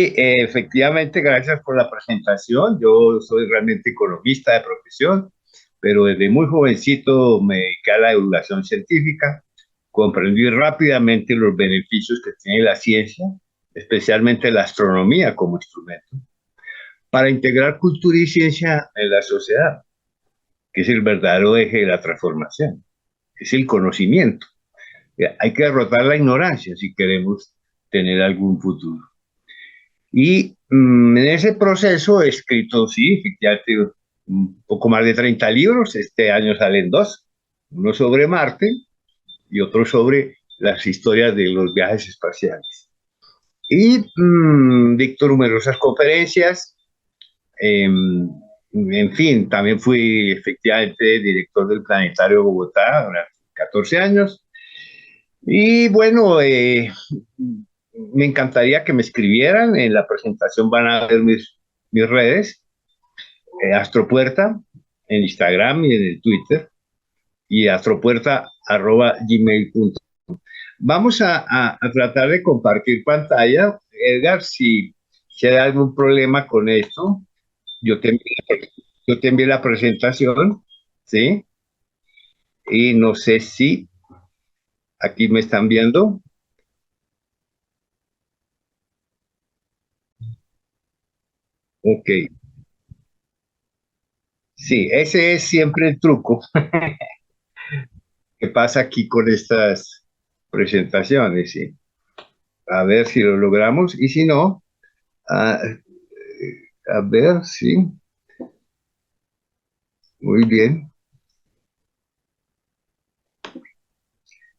Sí, efectivamente, gracias por la presentación. Yo soy realmente economista de profesión, pero desde muy jovencito me dediqué a la divulgación científica. Comprendí rápidamente los beneficios que tiene la ciencia, especialmente la astronomía como instrumento, para integrar cultura y ciencia en la sociedad, que es el verdadero eje de la transformación, es el conocimiento. Hay que derrotar la ignorancia si queremos tener algún futuro. Y en ese proceso he escrito, sí, efectivamente, un poco más de 30 libros. Este año salen dos, uno sobre Marte y otro sobre las historias de los viajes espaciales. Y dicto numerosas conferencias. En fin, también fui efectivamente director del Planetario de Bogotá durante 14 años. Y bueno, me encantaría que me escribieran. En la presentación van a ver mis redes, Astropuerta, en Instagram y en el Twitter, y astropuerta@gmail.com. Vamos a tratar de compartir pantalla. Edgar, si hay algún problema con esto, yo te envío, yo te envío la presentación, ¿sí? Y no sé si aquí me están viendo. Ok, sí, ese es siempre el truco que pasa aquí con estas presentaciones, ¿sí? A ver si lo logramos y si no, a, a ver, sí, muy bien.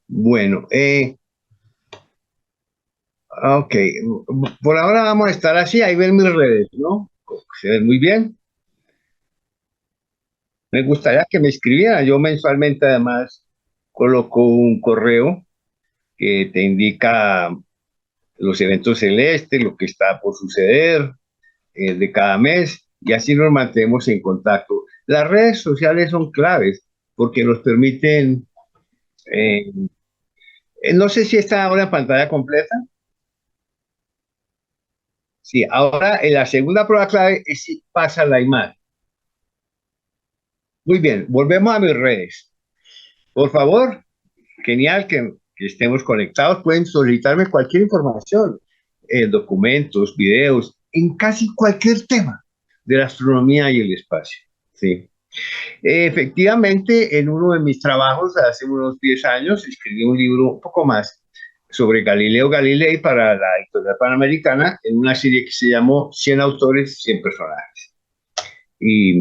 Bueno, ok, por ahora vamos a estar así, ahí ven mis redes, ¿no? Se ven muy bien. Me gustaría que me escribieran, yo mensualmente además coloco un correo que te indica los eventos celestes, lo que está por suceder de cada mes, y así nos mantenemos en contacto. Las redes sociales son claves porque nos permiten, eh, no sé si está ahora en pantalla completa. Sí, ahora en la segunda prueba clave es si pasa la imagen. Muy bien, volvemos a mis redes. Por favor, genial que estemos conectados. Pueden solicitarme cualquier información, documentos, videos, en casi cualquier tema de la astronomía y el espacio. Sí. Efectivamente, en uno de mis trabajos, hace unos 10 años, escribí un libro un poco más sobre Galileo Galilei para la editorial Panamericana, en una serie que se llamó 100 autores, 100 personajes. Y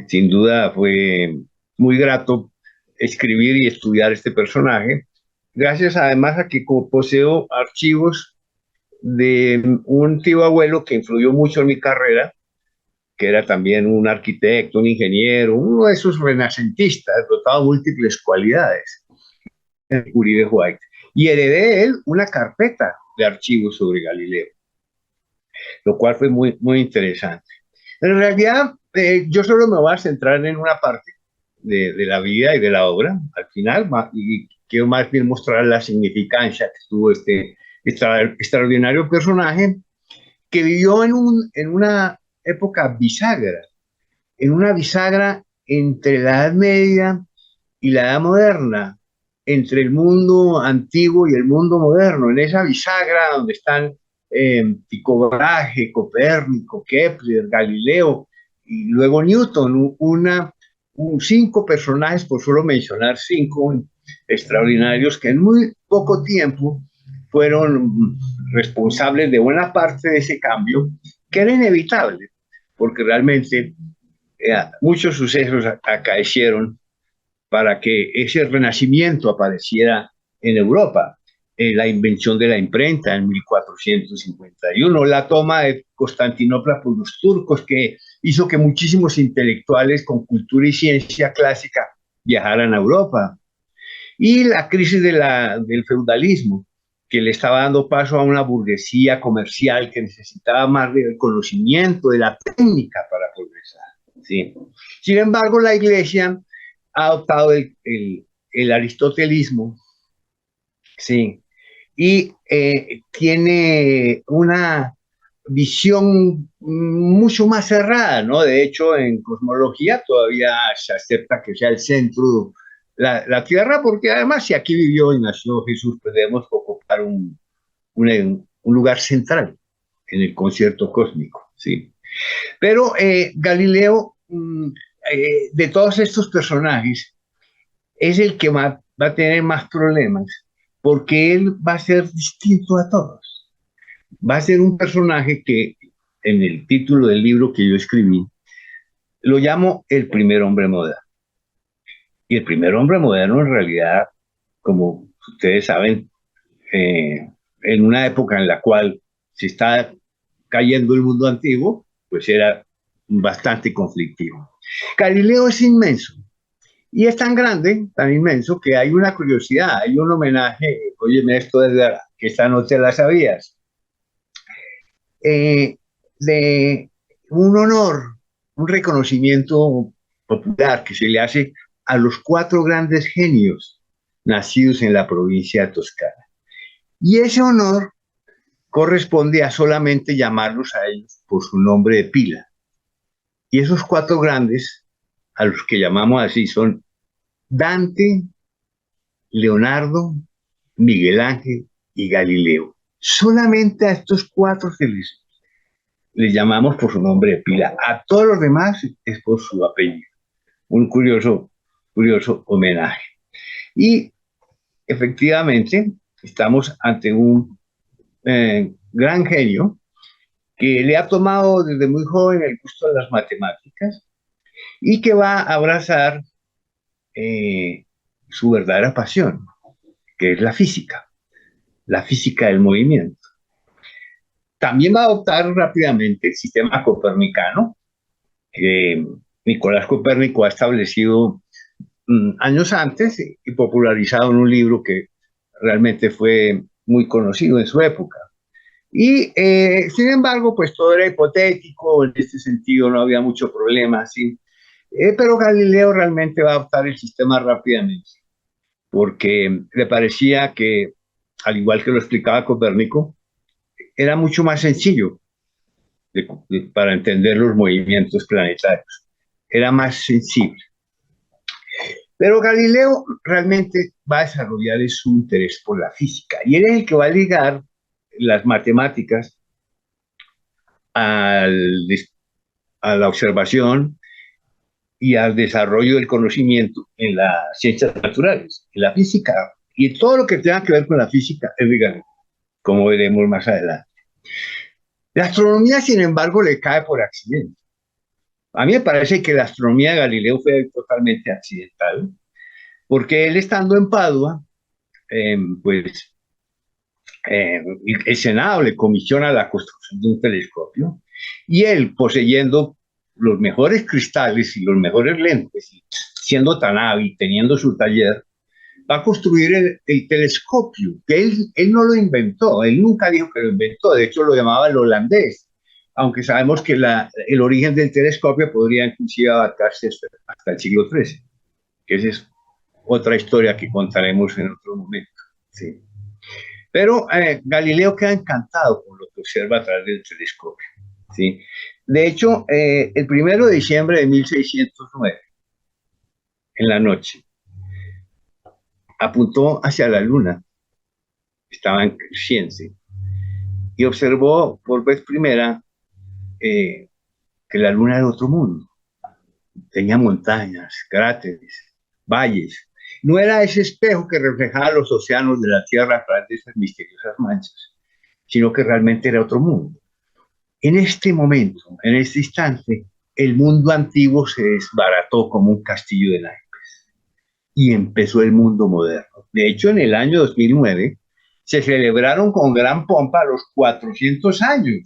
sin duda fue muy grato escribir y estudiar este personaje, gracias además a que poseo archivos de un tío abuelo que influyó mucho en mi carrera, que era también un arquitecto, un ingeniero, uno de esos renacentistas, dotado de múltiples cualidades, Uribe White. Y heredé de él una carpeta de archivos sobre Galileo, lo cual fue muy, muy interesante. En realidad, yo solo me voy a centrar en una parte de la vida y de la obra, al final, y quiero más bien mostrar la significancia que tuvo este extraordinario personaje que vivió en una época bisagra, en una bisagra entre la Edad Media y la Edad Moderna, entre el mundo antiguo y el mundo moderno, en esa bisagra donde están Tycho Brahe, Copérnico, Kepler, Galileo y luego Newton, cinco personajes, por solo mencionar cinco extraordinarios que en muy poco tiempo fueron responsables de buena parte de ese cambio, que era inevitable, porque realmente muchos sucesos acaecieron para que ese renacimiento apareciera en Europa. La invención de la imprenta en 1451, la toma de Constantinopla por los turcos, que hizo que muchísimos intelectuales con cultura y ciencia clásica viajaran a Europa, y la crisis del feudalismo, que le estaba dando paso a una burguesía comercial que necesitaba más del conocimiento, de la técnica para progresar. ¿Sí? Sin embargo, la Iglesia ha adoptado el aristotelismo, ¿sí? Y tiene visión mucho más cerrada, ¿no? De hecho, en cosmología todavía se acepta que sea el centro la Tierra, porque además si aquí vivió y nació Jesús, pues debemos ocupar un lugar central en el concierto cósmico, ¿sí? Pero Galileo, de todos estos personajes, es el que va a tener más problemas, porque él va a ser distinto a todos. Va a ser un personaje que en el título del libro que yo escribí, lo llamo el primer hombre moderno. Y el primer hombre moderno en realidad, como ustedes saben, en una época en la cual se está cayendo el mundo antiguo, pues era bastante conflictivo. Galileo es inmenso y es tan grande, tan inmenso, que hay una curiosidad, hay un homenaje, óyeme esto desde que esta no te la sabías, eh, de un honor, un reconocimiento popular que se le hace a los cuatro grandes genios nacidos en la provincia de Toscana. Y ese honor corresponde a solamente llamarlos a ellos por su nombre de pila. Y esos cuatro grandes, a los que llamamos así, son Dante, Leonardo, Miguel Ángel y Galileo. Solamente a estos cuatro les llamamos por su nombre de pila. A todos los demás es por su apellido. Un curioso homenaje. Y efectivamente estamos ante un gran genio que le ha tomado desde muy joven el gusto de las matemáticas y que va a abrazar eh, su verdadera pasión, que es la física del movimiento. También va a adoptar rápidamente el sistema copernicano, que Nicolás Copérnico ha establecido años antes y popularizado en un libro que realmente fue muy conocido en su época. Y sin embargo, pues todo era hipotético, en este sentido no había mucho problema, ¿sí? Pero Galileo realmente va a adoptar el sistema rápidamente, porque le parecía que, al igual que lo explicaba Copérnico, era mucho más sencillo para entender los movimientos planetarios. Era más sensible. Pero Galileo realmente va a desarrollar su interés por la física y él es el que va a ligar las matemáticas al, a la observación y al desarrollo del conocimiento en las ciencias naturales, en la física y todo lo que tenga que ver con la física es de Galileo, como veremos más adelante. La astronomía, sin embargo, le cae por accidente. A mí me parece que la astronomía de Galileo fue totalmente accidental, porque él estando en Padua, pues el Senado le comisiona la construcción de un telescopio y él, poseyendo los mejores cristales y los mejores lentes, siendo tan hábil, teniendo su taller, va a construir el telescopio, que él no lo inventó, él nunca dijo que lo inventó, de hecho lo llamaba el holandés, aunque sabemos que el origen del telescopio podría inclusive abarcarse hasta el siglo XIII, que esa es otra historia que contaremos en otro momento. ¿Sí? Pero Galileo queda encantado con lo que observa a través del telescopio. ¿Sí? De hecho, el 1 de diciembre de 1609, en la noche, apuntó hacia la luna, estaba en creciente, y observó por vez primera que la luna era otro mundo. Tenía montañas, cráteres, valles. No era ese espejo que reflejaba los océanos de la Tierra a través de esas misteriosas manchas, sino que realmente era otro mundo. En este momento, en este instante, el mundo antiguo se desbarató como un castillo de naipes y empezó el mundo moderno. De hecho, en el año 2009 se celebraron con gran pompa los 400 años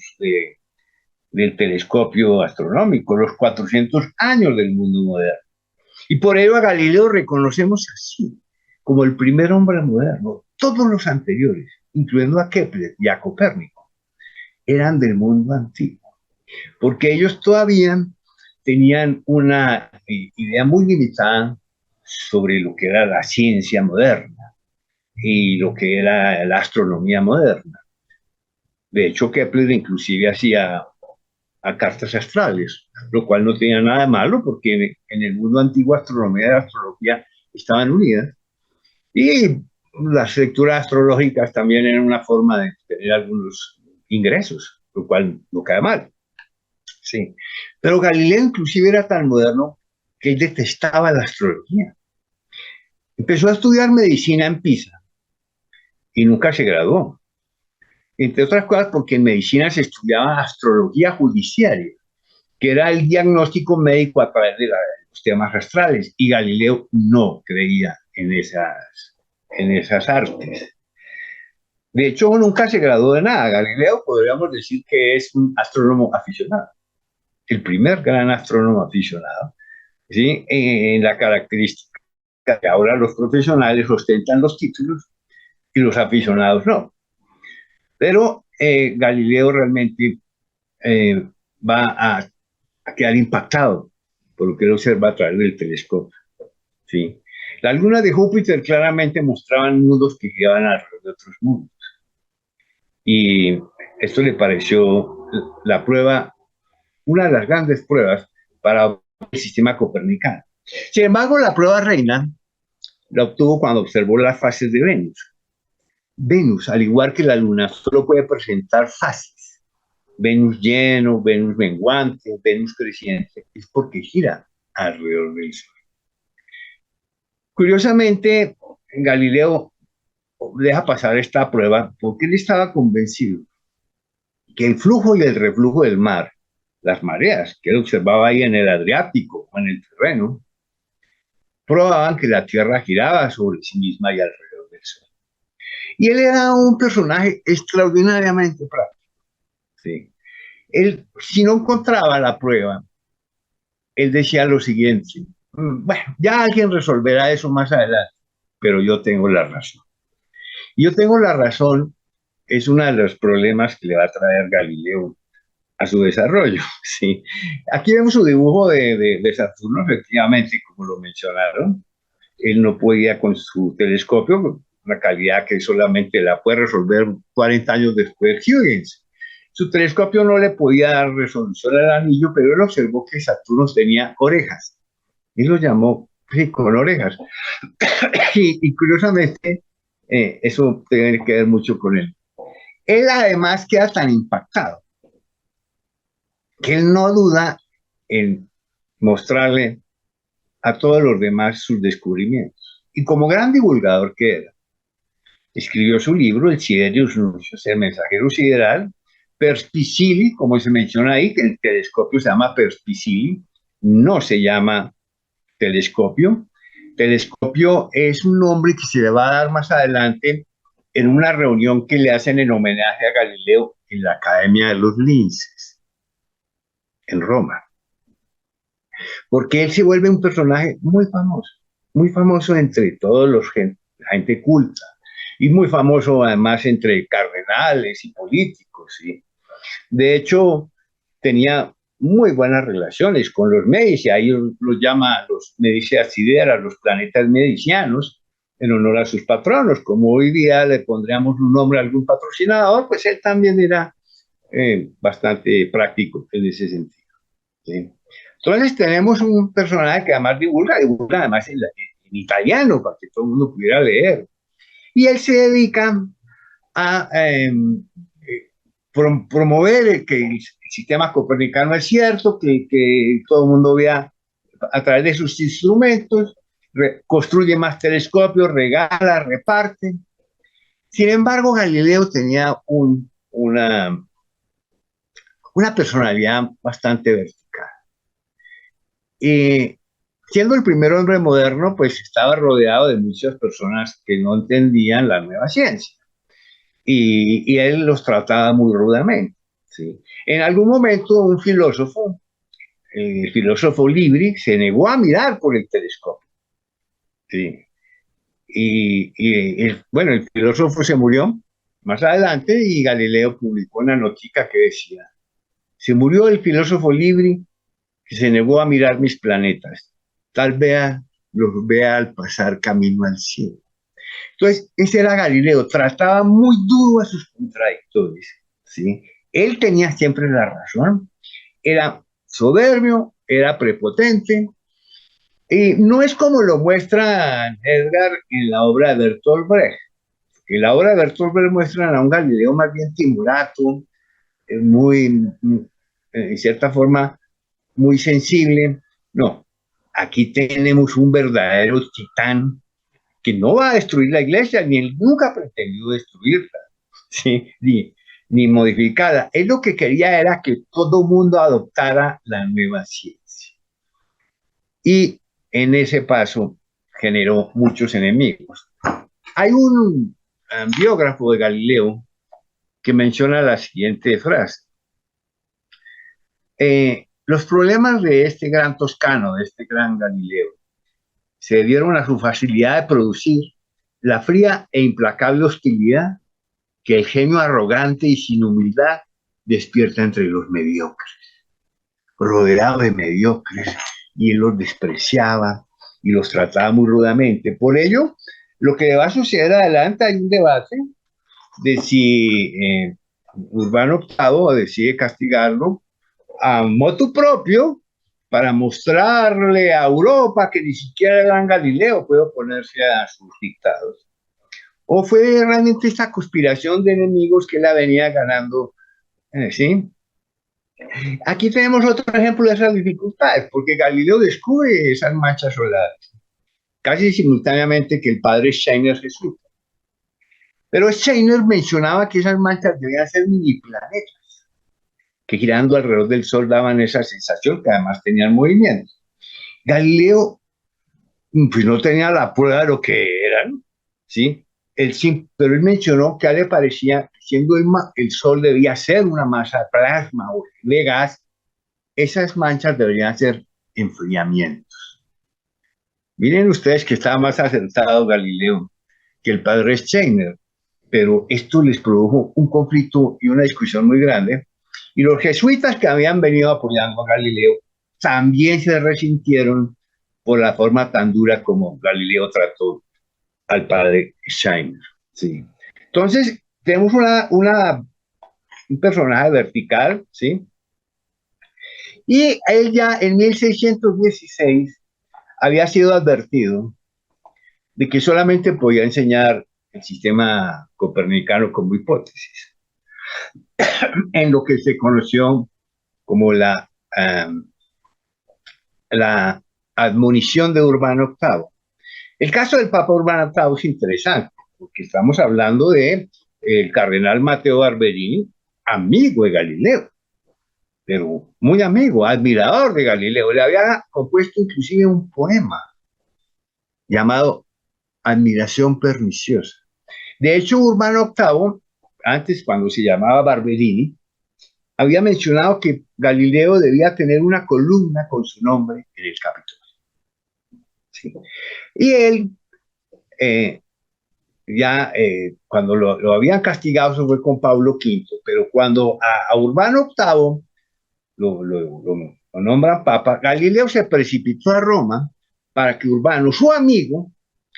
del telescopio astronómico, los 400 años del mundo moderno. Y por ello a Galileo reconocemos así, como el primer hombre moderno. Todos los anteriores, incluyendo a Kepler y a Copérnico, eran del mundo antiguo, porque ellos todavía tenían una idea muy limitada sobre lo que era la ciencia moderna y lo que era la astronomía moderna. De hecho, Kepler inclusive hacía a cartas astrales, lo cual no tenía nada de malo porque en el mundo antiguo astronomía y astrología estaban unidas. Y las lecturas astrológicas también eran una forma de tener algunos ingresos, lo cual no cae mal. Sí. Pero Galileo inclusive era tan moderno que él detestaba la astrología. Empezó a estudiar medicina en Pisa y nunca se graduó. Entre otras cosas porque en medicina se estudiaba astrología judiciaria, que era el diagnóstico médico a través de los temas astrales, y Galileo no creía en esas artes. De hecho, nunca se graduó de nada. Galileo podríamos decir que es un astrónomo aficionado, el primer gran astrónomo aficionado, ¿sí? En la característica que ahora los profesionales ostentan los títulos y los aficionados no. Pero Galileo realmente eh, va a quedar impactado por lo que él observa a través del telescopio. ¿Sí? Las lunas de Júpiter claramente mostraban mundos que giraban alrededor de otros mundos. Y esto le pareció la prueba, una de las grandes pruebas para el sistema copernicano. Sin embargo, la prueba reina la obtuvo cuando observó las fases de Venus. Venus, al igual que la Luna, solo puede presentar fases. Venus lleno, Venus menguante, Venus creciente, es porque gira alrededor del Sol. Curiosamente, Galileo deja pasar esta prueba porque él estaba convencido que el flujo y el reflujo del mar, las mareas que él observaba ahí en el Adriático o en el terreno, probaban que la Tierra giraba sobre sí misma y alrededor del Sol. Y él era un personaje extraordinariamente práctico. ¿Sí? Él, si no encontraba la prueba, él decía lo siguiente: bueno, ya alguien resolverá eso más adelante, pero yo tengo la razón. Y yo tengo la razón es uno de los problemas que le va a traer Galileo a su desarrollo. ¿Sí? Aquí vemos su dibujo de Saturno, efectivamente, como lo mencionaron. Él no podía con su telescopio, una calidad que solamente la puede resolver 40 años después Huygens. Su telescopio no le podía dar resolución al anillo, pero él observó que Saturno tenía orejas y lo llamó, sí, con orejas. Y curiosamente, eso tiene que ver mucho con él. Él además queda tan impactado que él no duda en mostrarle a todos los demás sus descubrimientos. Y como gran divulgador que era, escribió su libro, El Siderius Nuncius, el mensajero sideral, Perspicilli, como se menciona ahí, que el telescopio se llama Perspicilli, no se llama telescopio. Telescopio es un nombre que se le va a dar más adelante en una reunión que le hacen en homenaje a Galileo en la Academia de los Linces, en Roma, porque él se vuelve un personaje muy famoso entre todos los gente, la gente culta, y muy famoso además entre cardenales y políticos. ¿Sí? De hecho, tenía muy buenas relaciones con los Medici, ahí los llama los Medici Acidera, los planetas medicianos, en honor a sus patronos. Como hoy día le pondríamos un nombre a algún patrocinador, pues él también era bastante práctico en ese sentido. ¿Sí? Entonces tenemos un personaje que además divulga además en italiano, para que todo el mundo pudiera leer. Y él se dedica a promover que el sistema copernicano es cierto, que todo el mundo vea a través de sus instrumentos, construye más telescopios, regala, reparte. Sin embargo, Galileo tenía una personalidad bastante vertical. Y siendo el primer hombre moderno, pues estaba rodeado de muchas personas que no entendían la nueva ciencia. Y él los trataba muy rudamente. ¿Sí? En algún momento un filósofo, el filósofo Libri, se negó a mirar por el telescopio. ¿Sí? Bueno, el filósofo se murió más adelante y Galileo publicó una notica que decía: se murió el filósofo Libri que se negó a mirar mis planetas. Tal vez los vea al pasar camino al cielo. Entonces, ese era Galileo, trataba muy duro a sus contradictores. ¿sí? Él tenía siempre la razón, era soberbio, era prepotente, y no es como lo muestra Edgar en la obra de Bertolt Brecht. En la obra de Bertolt Brecht muestran a un Galileo más bien timorato, muy, en cierta forma, muy sensible. No, aquí tenemos un verdadero titán que no va a destruir la iglesia, ni él nunca pretendió destruirla, ¿sí? Ni modificada. Él lo que quería era que todo mundo adoptara la nueva ciencia. Y en ese paso generó muchos enemigos. Hay un biógrafo de Galileo que menciona la siguiente frase. Los problemas de este gran toscano, de este gran Galileo, se debieron a su facilidad de producir la fría e implacable hostilidad que el genio arrogante y sin humildad despierta entre los mediocres. Rodeado de mediocres, y él los despreciaba y los trataba muy rudamente. Por ello, lo que va a suceder adelante hay un debate de si Urbano VIII decide castigarlo a motu propio para mostrarle a Europa que ni siquiera el gran Galileo puede oponerse a sus dictados. ¿O fue realmente esta conspiración de enemigos que la venía ganando? ¿Sí? Aquí tenemos otro ejemplo de esas dificultades, porque Galileo descubre esas manchas solares casi simultáneamente que el padre Scheiner resulta. Pero Scheiner mencionaba que esas manchas debían ser mini planetas, que girando alrededor del Sol daban esa sensación que además tenían movimiento. Galileo pues no tenía la prueba de lo que eran, ¿sí? Pero él mencionó que a él le parecía que siendo el Sol debía ser una masa de plasma o de gas, esas manchas deberían ser enfriamientos. Miren ustedes que estaba más acertado Galileo que el padre Scheiner, pero esto les produjo un conflicto y una discusión muy grande, y los jesuitas que habían venido apoyando a Galileo también se resintieron por la forma tan dura como Galileo trató al padre Scheiner. ¿Sí? Entonces, tenemos un personaje vertical, ¿sí? Y él ya en 1616 había sido advertido de que solamente podía enseñar el sistema copernicano como hipótesis, en lo que se conoció como la admonición de Urbano VIII. El caso del Papa Urbano VIII es interesante, porque estamos hablando de el cardenal Matteo Barberini, amigo de Galileo, pero muy amigo, admirador de Galileo. Le había compuesto inclusive un poema llamado Admiración Perniciosa. De hecho, Urbano VIII, antes cuando se llamaba Barberini, había mencionado que Galileo debía tener una columna con su nombre en el Capitolio. ¿Sí? Y él, eh, cuando lo habían castigado, eso fue con Pablo V, pero cuando a Urbano VIII lo nombran papa, Galileo se precipitó a Roma para que Urbano, su amigo,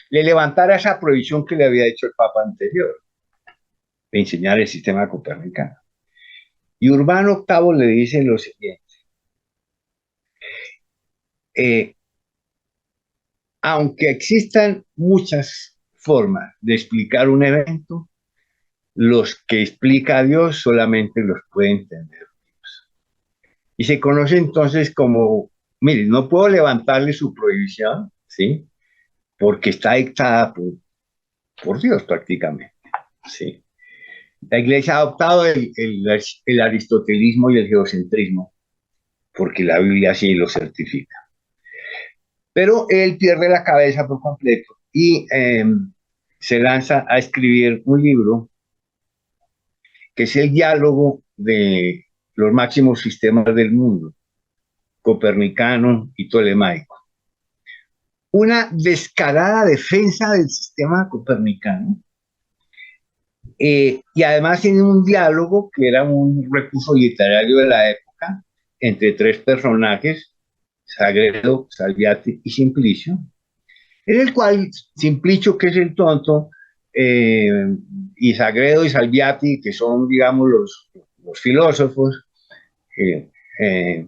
le levantara esa prohibición que le había hecho el papa anterior de enseñar el sistema copernicano. Y Urbano VIII le dice lo siguiente, eh, aunque existan muchas formas de explicar un evento, los que explica Dios solamente los puede entender Dios. Y se conoce entonces como, mire, no puedo levantarle su prohibición, ¿sí? Porque está dictada por Dios prácticamente, ¿sí? La iglesia ha adoptado el aristotelismo y el geocentrismo, porque la Biblia así lo certifica. Pero él pierde la cabeza por completo y se lanza a escribir un libro que es el diálogo de los máximos sistemas del mundo, copernicano y tolemaico. Una descarada defensa del sistema copernicano, y además tiene un diálogo que era un recurso literario de la época entre tres personajes, Sagredo, Salviati y Simplicio, en el cual Simplicio, que es el tonto, eh, y Sagredo y Salviati, que son, digamos, los filósofos, eh, eh,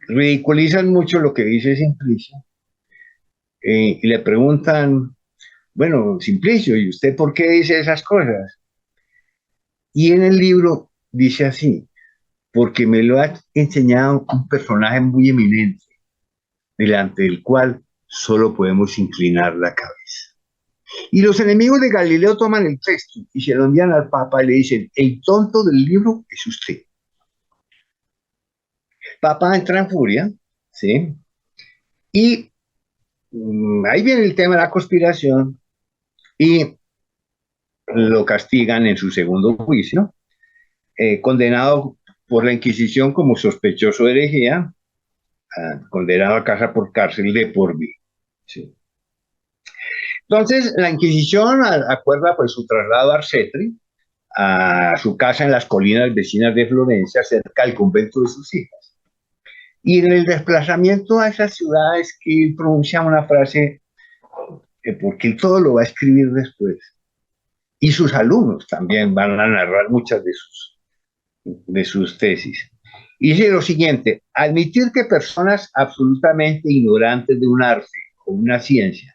ridiculizan mucho lo que dice Simplicio y le preguntan, bueno, Simplicio, ¿y usted por qué dice esas cosas? Y en el libro dice así, porque me lo ha enseñado un personaje muy eminente, delante del cual solo podemos inclinar la cabeza. Y los enemigos de Galileo toman el texto y se lo envían al Papa y le dicen, el tonto del libro es usted. Papa entra en furia, ¿sí? Y ahí viene el tema de la conspiración y lo castigan en su segundo juicio, condenado por la Inquisición como sospechoso de herejía, condenado a casa por cárcel de por vida. ¿Sí? Entonces, la Inquisición acuerda pues su traslado a Arcetri, a su casa en las colinas vecinas de Florencia, cerca del convento de sus hijas. Y en el desplazamiento a esas ciudades que pronuncia una frase, porque él todo lo va a escribir después. Y sus alumnos también van a narrar muchas de sus tesis. Y dice lo siguiente, admitir que personas absolutamente ignorantes de un arte o una ciencia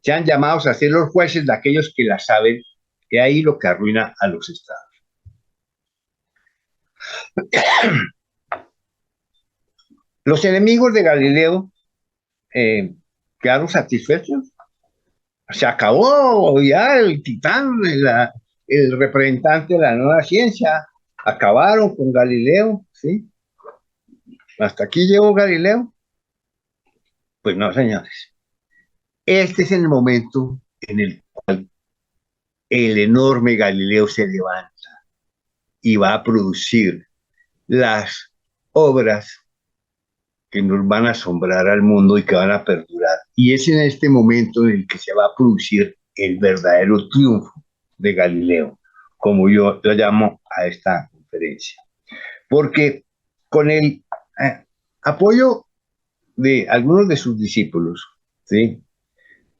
sean llamados a ser los jueces de aquellos que la saben, es ahí lo que arruina a los estados. Los enemigos de Galileo quedaron satisfechos. Se acabó ya el titán, el representante de la nueva ciencia. Acabaron con Galileo, ¿sí? Hasta aquí llegó Galileo. Pues no, señores. Este es el momento en el cual el enorme Galileo se levanta y va a producir las obras que nos van a asombrar al mundo y que van a perdurar. Y es en este momento en el que se va a producir el verdadero triunfo de Galileo, como yo lo llamo a esta conferencia. Porque con el apoyo de algunos de sus discípulos, ¿sí?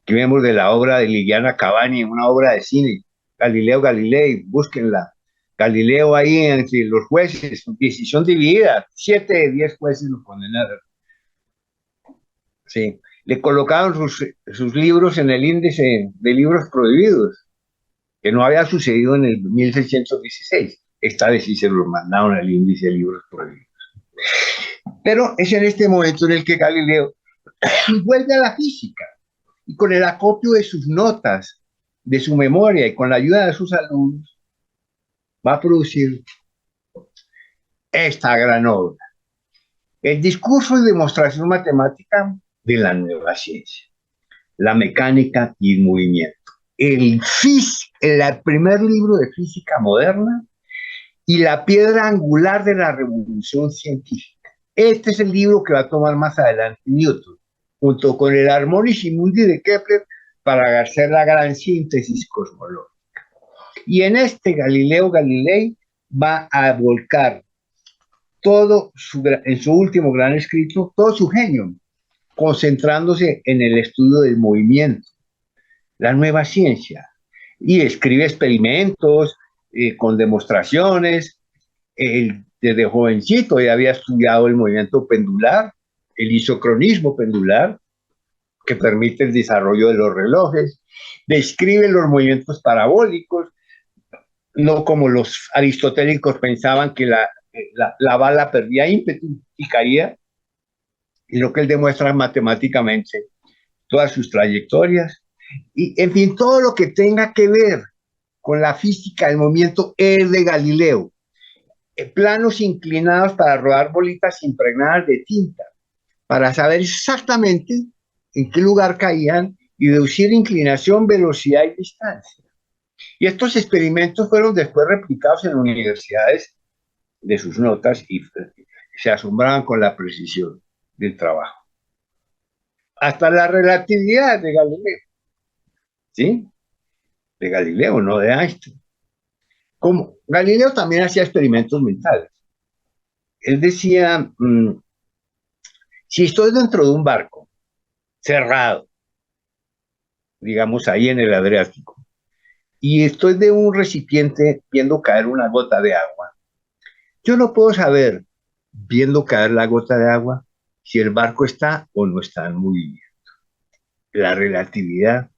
Que vemos de la obra de Liliana Cavani, una obra de cine, Galileo Galilei, búsquenla. Galileo ahí entre los jueces, decisión dividida, 7 de 10 jueces lo condenaron. Sí. Le colocaron sus libros en el índice de libros prohibidos, que no había sucedido en el 1616. Esta vez sí se los mandaron al índice de libros prohibidos. Pero es en este momento en el que Galileo vuelve a la física y con el acopio de sus notas, de su memoria y con la ayuda de sus alumnos, va a producir esta gran obra. El discurso y demostración matemática de la nueva ciencia, la mecánica y el movimiento. El primer libro de física moderna y la piedra angular de la revolución científica. Este es el libro que va a tomar más adelante Newton, junto con el Harmonici Mundi de Kepler, para hacer la gran síntesis cosmológica. Y en este Galileo Galilei va a volcar en su último gran escrito, todo su genio, concentrándose en el estudio del movimiento, la nueva ciencia, y escribe experimentos con demostraciones. Desde jovencito ya había estudiado el movimiento pendular, el isocronismo pendular, que permite el desarrollo de los relojes, describe los movimientos parabólicos, no como los aristotélicos pensaban que la bala perdía ímpetu y caía, y lo que él demuestra matemáticamente todas sus trayectorias, y en fin, todo lo que tenga que ver con la física del movimiento es de Galileo. Planos inclinados para rodar bolitas impregnadas de tinta, para saber exactamente en qué lugar caían y deducir inclinación, velocidad y distancia. Y estos experimentos fueron después replicados en universidades de sus notas y se asombraban con la precisión del trabajo. Hasta la relatividad de Galileo, ¿sí? De Galileo, no de Einstein. Como Galileo también hacía experimentos mentales. Él decía, si estoy dentro de un barco cerrado digamos, ahí en el Adriático. Y estoy de un recipiente viendo caer una gota de agua. Yo no puedo saber, viendo caer la gota de agua, si el barco está o no está en movimiento. La relatividad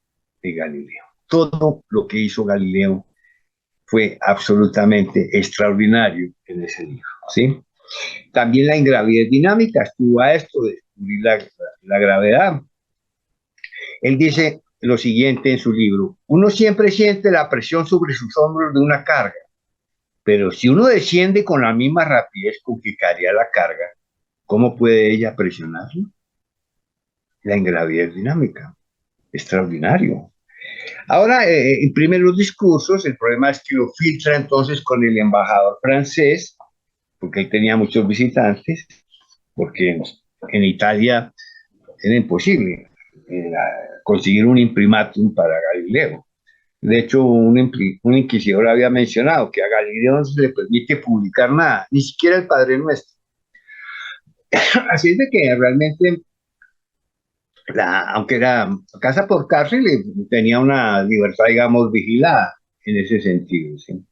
de Galileo. Todo lo que hizo Galileo fue absolutamente extraordinario en ese libro, ¿sí? También la ingravidez dinámica estuvo a esto de descubrir la gravedad. Él dice lo siguiente en su libro: uno siempre siente la presión sobre sus hombros de una carga, pero si uno desciende con la misma rapidez con que caería la carga, ¿cómo puede ella presionarlo? La ingravidez dinámica. Extraordinario. Ahora imprime los discursos, el problema es que lo filtra entonces con el embajador francés, porque él tenía muchos visitantes, porque en Italia era imposible conseguir un imprimatum para Galileo. De hecho, un inquisidor había mencionado que a Galileo no se le permite publicar nada, ni siquiera el Padre Nuestro. Así es de que realmente, aunque era casa por cárcel, tenía una libertad, digamos, vigilada en ese sentido. ¿Sí?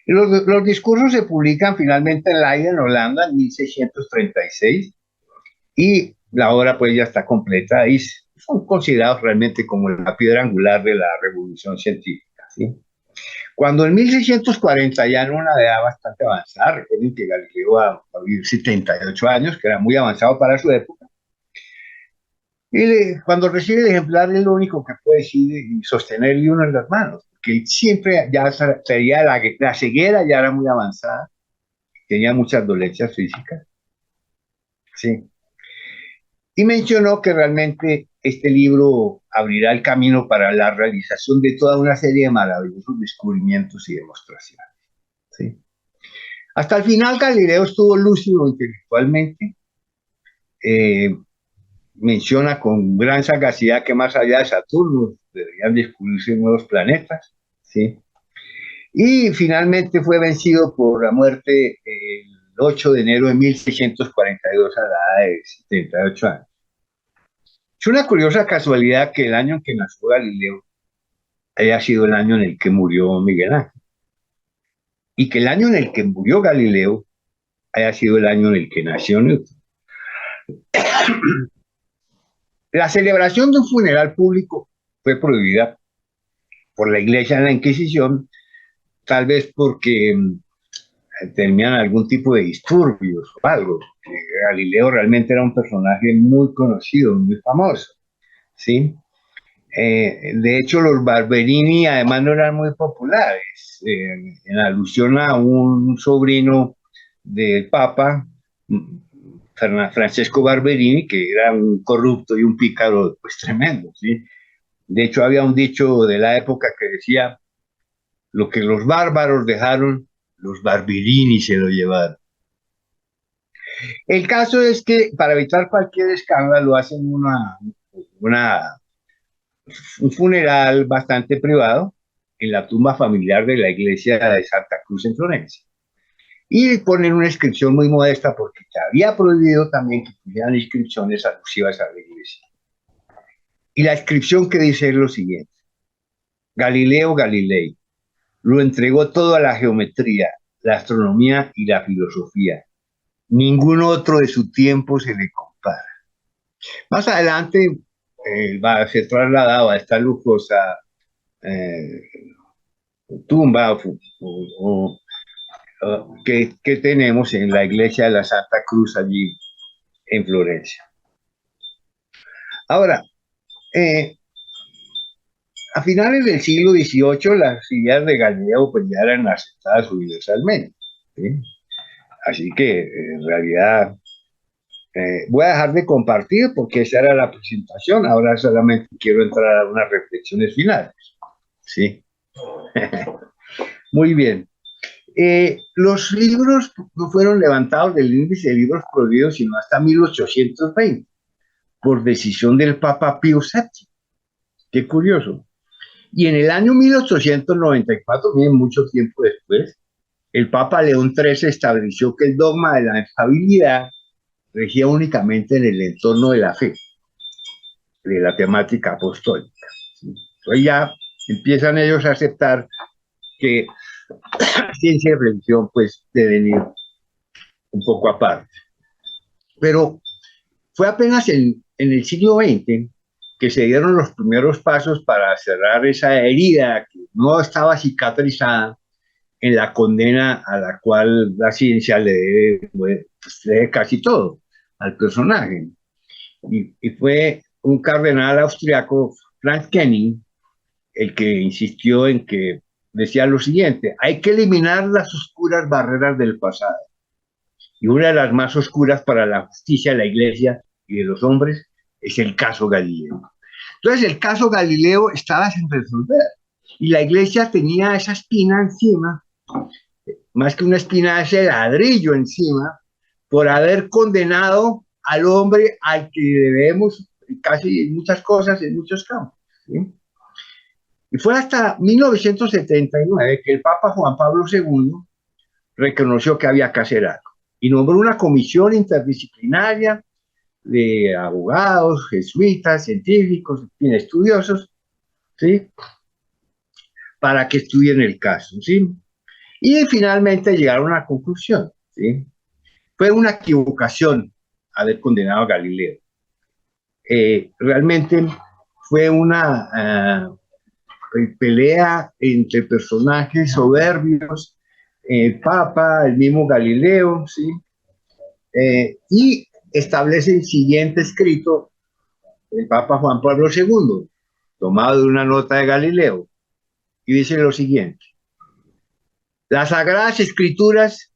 Los discursos se publican finalmente en Leiden, en Holanda, en 1636, y la obra pues ya está completa y son considerados realmente como la piedra angular de la revolución científica. ¿Sí? Cuando en 1640, ya en una edad bastante avanzada, recuerden que Galileo va a vivir 78 años, que era muy avanzado para su época, y cuando recibe el ejemplar es lo único que puede decir y sostener uno en las manos, porque siempre ya sería la ceguera, ya era muy avanzada, tenía muchas dolencias físicas, sí. Y mencionó que realmente este libro abrirá el camino para la realización de toda una serie de maravillosos descubrimientos y demostraciones, sí. Hasta el final Galileo estuvo lúcido intelectualmente, eh, menciona con gran sagacidad que más allá de Saturno deberían descubrirse nuevos planetas, ¿sí? Y finalmente fue vencido por la muerte el 8 de enero de 1642 a la edad de 78 años. Es una curiosa casualidad que el año en que nació Galileo haya sido el año en el que murió Miguel Ángel, y que el año en el que murió Galileo haya sido el año en el que nació Newton. La celebración de un funeral público fue prohibida por la Iglesia en la Inquisición, tal vez porque tenían algún tipo de disturbios o algo. Galileo realmente era un personaje muy conocido, muy famoso, ¿sí? De hecho, los Barberini además no eran muy populares, en alusión a un sobrino del Papa, Francesco Barberini, que era un corrupto y un pícaro pues tremendo, ¿sí? De hecho, había un dicho de la época que decía: lo que los bárbaros dejaron, los Barberini se lo llevaron. El caso es que para evitar cualquier escándalo hacen una, un funeral bastante privado en la tumba familiar de la iglesia de Santa Cruz en Florencia. Y ponen una inscripción muy modesta porque se había prohibido también que pusieran inscripciones alusivas a la iglesia. Y la inscripción que dice es lo siguiente: Galileo Galilei lo entregó todo a la geometría, la astronomía y la filosofía. Ningún otro de su tiempo se le compara. Más adelante va a ser trasladado a esta lujosa eh, tumba que tenemos en la iglesia de la Santa Cruz allí en Florencia. Ahora, eh, a finales del siglo XVIII las ideas de Galileo pues ya eran aceptadas universalmente, ¿sí? Así que en realidad voy a dejar de compartir porque esa era la presentación. Ahora solamente quiero entrar a unas reflexiones finales. Sí, muy bien. Los libros no fueron levantados del índice de libros prohibidos sino hasta 1820, por decisión del Papa Pío VII. Qué curioso. Y en el año 1894, miren, mucho tiempo después, el Papa León XIII estableció que el dogma de la infalibilidad regía únicamente en el entorno de la fe, de la temática apostólica. Entonces ya empiezan ellos a aceptar que ciencia y religión pues deben ir un poco aparte. Pero fue apenas en el siglo XX que se dieron los primeros pasos para cerrar esa herida que no estaba cicatrizada en la condena a la cual la ciencia le debe, pues, le debe casi todo al personaje. Y fue un cardenal austriaco, Frank Kenning, el que insistió en que decía lo siguiente: hay que eliminar las oscuras barreras del pasado. Y una de las más oscuras para la justicia de la Iglesia y de los hombres es el caso Galileo. Entonces el caso Galileo estaba sin resolver y la Iglesia tenía esa espina encima, más que una espina, ese ladrillo encima, por haber condenado al hombre al que debemos casi muchas cosas en muchos campos, ¿sí? Y fue hasta 1979 que el Papa Juan Pablo II reconoció que había que hacer algo y nombró una comisión interdisciplinaria de abogados, jesuitas, científicos, estudiosos, ¿sí? Para que estudien el caso, ¿sí? Y finalmente llegaron a una conclusión, ¿sí? Fue una equivocación haber condenado a Galileo. Realmente fue una pelea entre personajes soberbios, el Papa, el mismo Galileo, ¿sí? Y establece el siguiente escrito el Papa Juan Pablo II, tomado de una nota de Galileo, y dice lo siguiente: las Sagradas Escrituras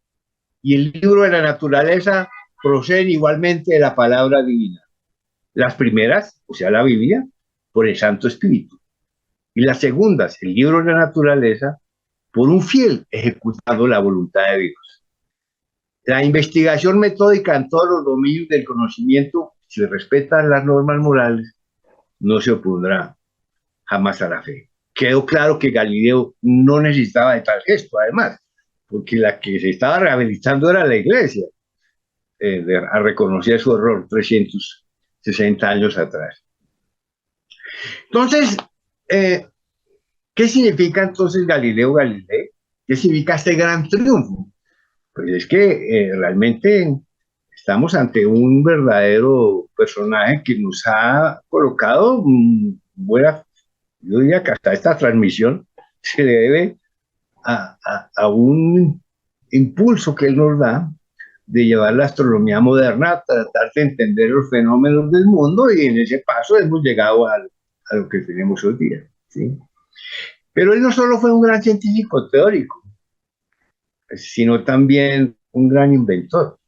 y el libro de la naturaleza proceden igualmente de la palabra divina. Las primeras, o sea, la Biblia, por el Santo Espíritu, y las segundas, el libro de la naturaleza, por un fiel ejecutando la voluntad de Dios. La investigación metódica en todos los dominios del conocimiento, si respetan las normas morales, no se opondrá jamás a la fe. Quedó claro que Galileo no necesitaba de tal gesto, además, porque la que se estaba rehabilitando era la Iglesia, a reconocer su error 360 años atrás. Entonces, ¿qué significa entonces Galileo Galilei? ¿Qué significa este gran triunfo? Pues es que realmente estamos ante un verdadero personaje que nos ha colocado buena, yo diría que hasta esta transmisión se le debe a un impulso que él nos da de llevar la astronomía moderna a tratar de entender los fenómenos del mundo, y en ese paso hemos llegado a lo que tenemos hoy día, ¿sí? Pero él no solo fue un gran científico teórico, sino también un gran inventor.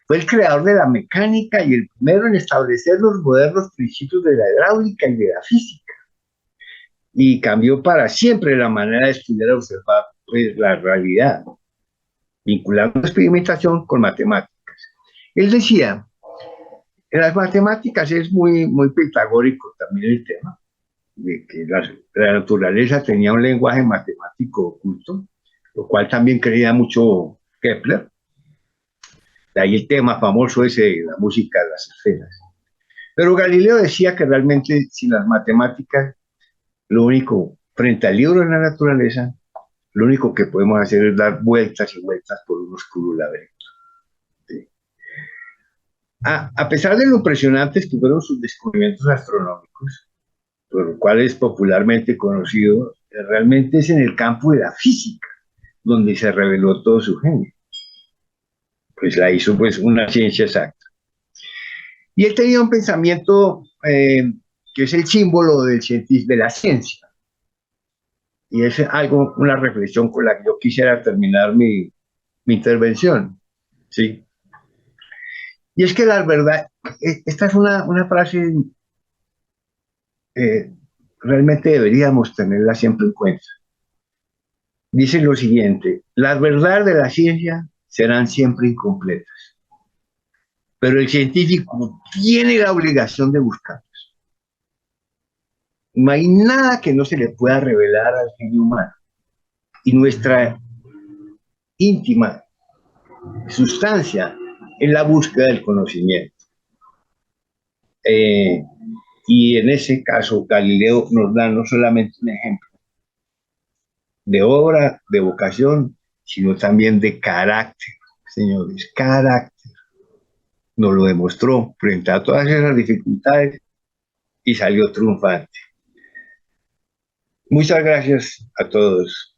Fue el creador de la mecánica y el primero en establecer los modernos principios de la hidráulica y de la física. Y cambió para siempre la manera de estudiar y observar, pues, la realidad, vinculando la experimentación con matemáticas. Él decía, en las matemáticas es muy pitagórico también el tema, de que la naturaleza tenía un lenguaje matemático oculto, lo cual también creía mucho Kepler. De ahí el tema famoso ese de la música de las esferas. Pero Galileo decía que realmente sin las matemáticas, lo único, frente al libro de la naturaleza, lo único que podemos hacer es dar vueltas y vueltas por un oscuro laberinto. ¿Sí? A pesar de lo impresionantes que fueron sus descubrimientos astronómicos, por lo cual es popularmente conocido, realmente es en el campo de la física donde se reveló todo su genio. Pues la hizo pues una ciencia exacta. Y él tenía un pensamiento que es el símbolo de la ciencia. Y es algo, una reflexión con la que yo quisiera terminar mi intervención, ¿sí? Y es que la verdad, esta es una frase eh, realmente deberíamos tenerla siempre en cuenta. Dice lo siguiente: las verdades de la ciencia serán siempre incompletas, pero el científico tiene la obligación de buscarlas. No hay nada que no se le pueda revelar al genio humano. Y nuestra íntima sustancia es la búsqueda del conocimiento. Y en ese caso, Galileo nos da no solamente un ejemplo de obra, de vocación, sino también de carácter, señores, carácter. Nos lo demostró frente a todas esas dificultades y salió triunfante. Muchas gracias a todos.